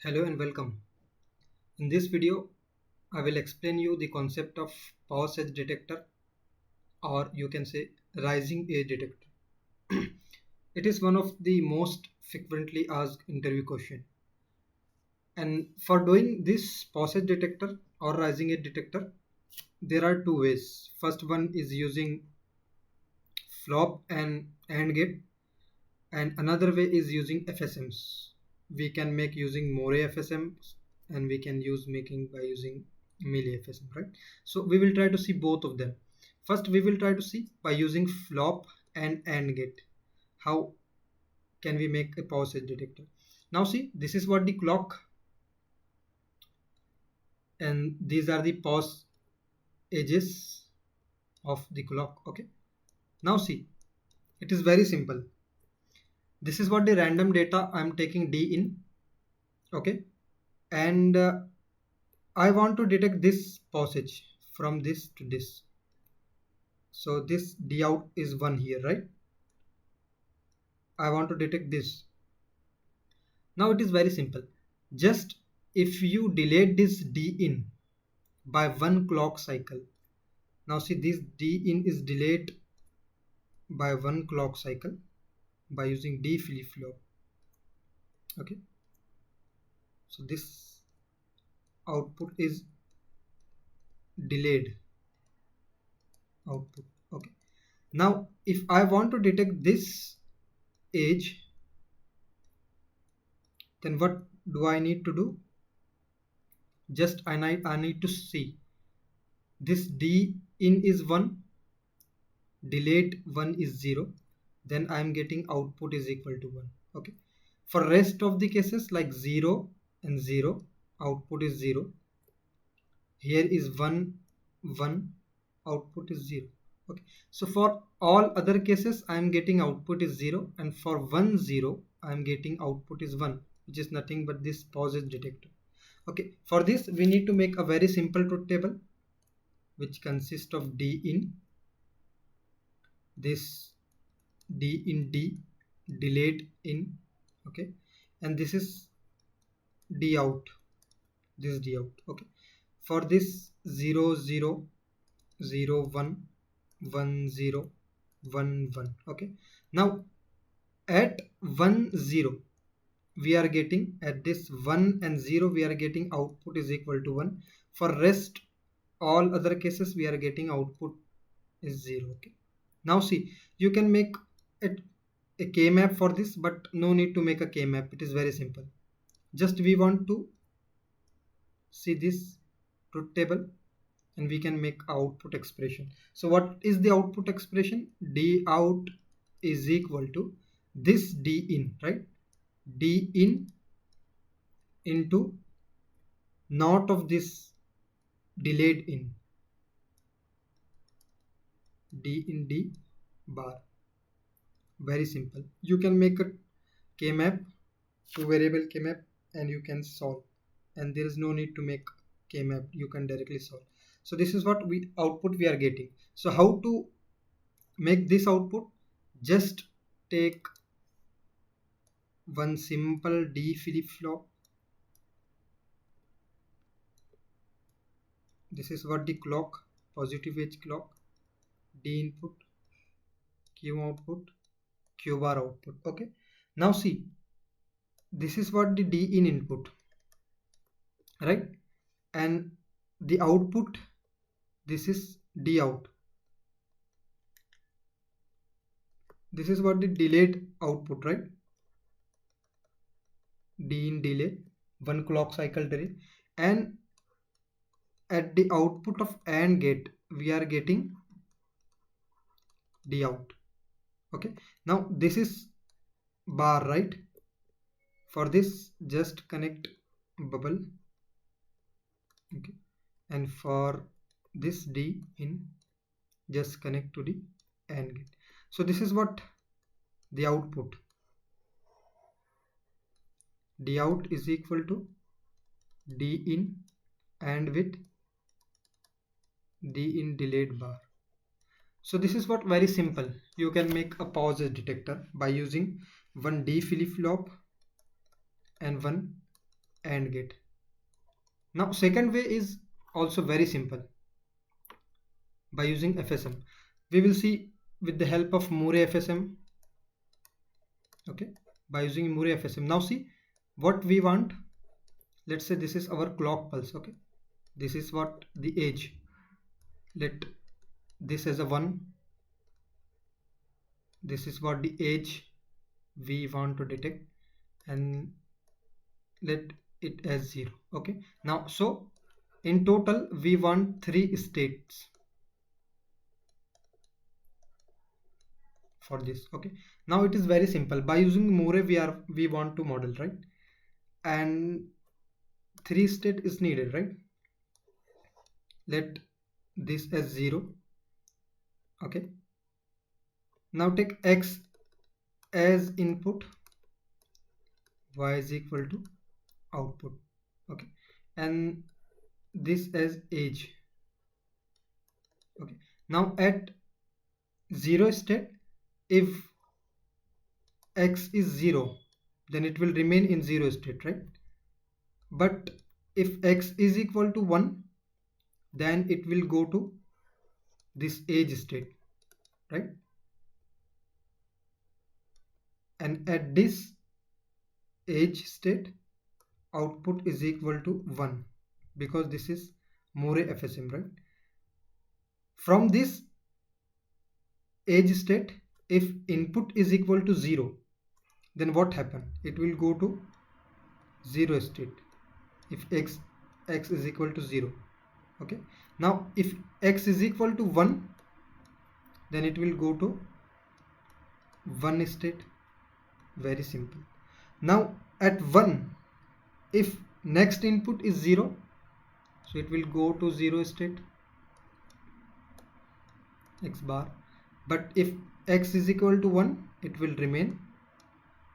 Hello and welcome. In this video, I will explain you the concept of Power Edge detector, or you can say rising edge detector. It is one of the most frequently asked interview question. And for doing this Power Edge detector or rising edge detector, there are two ways. First one is using flop and AND gate, and another way is using FSMs. We can make using Moore FSMs, and we can use making by using Mealy FSM, right? So we will try to see both of them. First we will try to see by using flop and AND gate how can we make a power surge detector. Now see, this is what the clock, and these are the pause edges of the clock. Okay, now see, it is very simple. This is what the random data I'm taking D in. Okay, and I want to detect this passage from this to this. So this D out is 1 here, right? I want to detect this. Now it is very simple. Just if you delete this D in by 1 clock cycle. Now see, this D in is delayed by 1 clock cycle by using D flip-flop. Okay. So this output is delayed output. Okay. Now if I want to detect this edge, then what do I need to do? Just I need to see this D in is 1, delayed 1 is 0, then I am getting output is equal to 1. Okay. For rest of the cases like 0 and 0, output is 0. Here is 1, 1, output is 0. Okay. So for all other cases I am getting output is 0, and for 1, 0 I am getting output is 1, which is nothing but this pause edge detector. Okay, for this we need to make a very simple truth table which consists of D in, this D in D, delayed in, okay, and this is D out, this D out. Okay, for this 0 0 0 1 1 0 1 1. Okay, now at 1 0 we are getting, at this 1 and 0 we are getting output is equal to 1. For rest all other cases we are getting output is 0. Okay, now see, you can make a k-map for this, but no need to make a k-map. It is very simple. Just we want to see this truth table and we can make output expression. So what is the output expression? D out is equal to this D in, right? D in into not of this delayed in, D in D bar. Very simple. You can make a k-map, two variable k-map, and you can solve, and there is no need to make k-map, you can directly solve. So this is what we output we are getting. So how to make this output? Just take one simple D flip-flop. This is what the clock, positive edge clock, D input, Q output, Q bar output. Okay, now see, this is what the D in input, right? And the output, this is D out. This is what the delayed output, right? D in delay, 1 clock cycle delay, and at the output of AND gate we are getting D out. Okay, now this is bar, right? For this just connect bubble. Okay, and for this D in just connect to the AND gate. So this is what the output, D out is equal to D in and with D in delayed bar. So this is what, very simple. You can make a pause detector by using one D flip-flop and one AND gate. Now second way is also very simple by using FSM. We will see with the help of Moore FSM. Okay, by using Moore FSM. Now see what we want. Let's say this is our clock pulse. Okay, this is what the age. Let this as a 1. This is what the age we want to detect, and let it as 0. Okay, now so in total we want 3 states for this. Okay, now it is very simple. By using Moore we want to model, right? And 3 state is needed, right? Let this as 0. Okay, now take x as input, y is equal to output. Okay, and this as age. Okay, now at 0 state, if x is 0, then it will remain in 0 state, right? But if x is equal to 1, then it will go to this age state, right? And at this age state, output is equal to 1, because this is Moore FSM, right? From this age state, if input is equal to 0, then what happen? It will go to 0 state if x is equal to 0. Okay, now if x is equal to 1, then it will go to 1 state. Very simple. Now at 1, if next input is 0, so it will go to 0 state, x bar. But if x is equal to 1, it will remain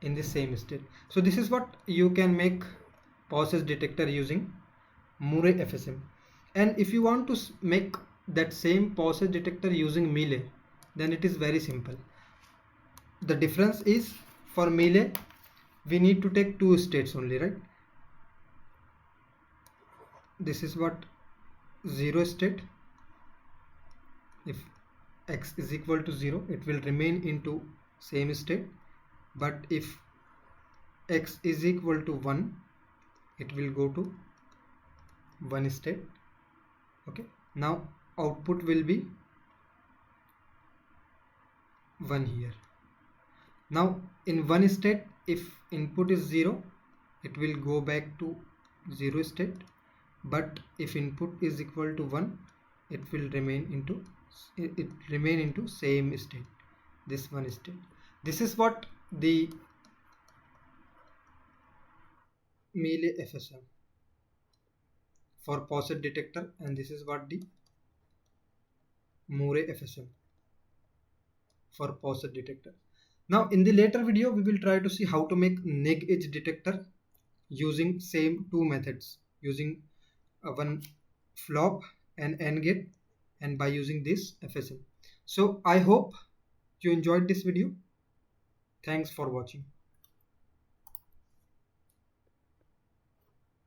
in the same state. So this is what you can make pauses detector using Moore FSM. And if you want to make that same pauses detector using Mealy, then it is very simple. The difference is, for Mealy we need to take 2 states only, right? This is what 0 state. If x is equal to 0, it will remain into same state. But if x is equal to 1, it will go to 1 state. Okay, now output will be 1 here. Now in 1 state, if input is 0, it will go back to 0 state. But if input is equal to 1, it will remain into same state, this 1 state. This is what the Mealy FSM for pauses detector, and this is what the Moore FSM for pauses detector. Now in the later video we will try to see how to make neg edge detector using same 2 methods, using one flop and AND gate, and by using this FSM. So I hope you enjoyed this video. Thanks for watching.